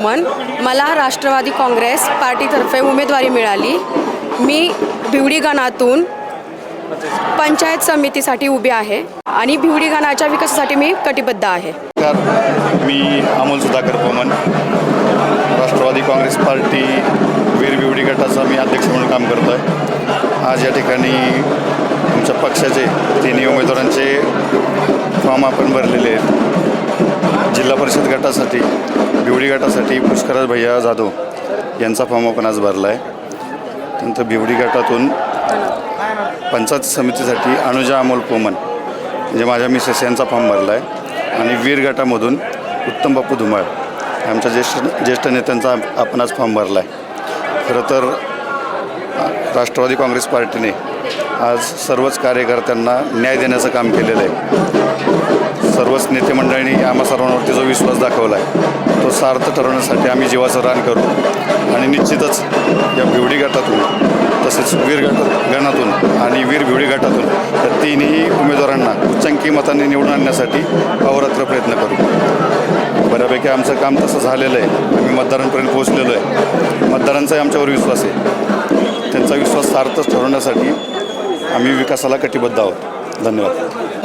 मला राष्ट्रवादी काँग्रेस पार्टीतर्फे उमेदवारी मिळाली। मी भिवडी गणातून पंचायत समितीसाठी उभी आहे आणि भिवडी गणाच्या विकासासाठी मी कटिबद्ध आहे। मी अमोल सुधाकर पमन, राष्ट्रवादी काँग्रेस पार्टी वीर भिवडी गटाचा मी अध्यक्ष म्हणून काम करतो आहे। आज या ठिकाणी आमच्या पक्षाचे तिन्ही उमेदवारांचे फॉर्म आपण भरलेले आहेत। जिल्हा परिषद गटासाठी भिवडी गटासाठी पुष्कराज भैया जाधव यांचा फॉर्म आपण आज भरला आहे। त्यानंतर भिवडी गटातून पंचायत समितीसाठी अनुजा अमोल पोमन म्हणजे माझ्या मिसेस यांचा फॉर्म भरला आहे। आणि वीर गटामधून उत्तम बापू धुमाळ आमच्या ज्येष्ठ नेत्यांचा आपण आज फॉर्म भरला आहे। खरं तर राष्ट्रवादी काँग्रेस पार्टीने आज सर्वच कार्यकर्त्यांना न्याय देण्याचं काम केलेलं आहे। सर्वच नेते मंडळींनी आम्हा सर्वांवरती जो विश्वास दाखवला आहे तो सार्थ ठरवण्यासाठी आम्ही जीवाचं रान करू आणि निश्चितच या भिवडी गटातून तसेच वीर गणातून आणि वीर भिवडी गटातून या तिन्ही उमेदवारांना उच्चांकी मतांनी निवडून आणण्यासाठी अहोरात्र प्रयत्न करू। बऱ्यापैकी आमचं काम तसं झालेलं आहे। आम्ही मतदारांपर्यंत पोहोचलेलो आहे। मतदारांचाही आमच्यावर विश्वास आहे। त्यांचा विश्वास सार्थ ठरवण्यासाठी आम्ही विकासाला कटिबद्ध आहोत। धन्यवाद।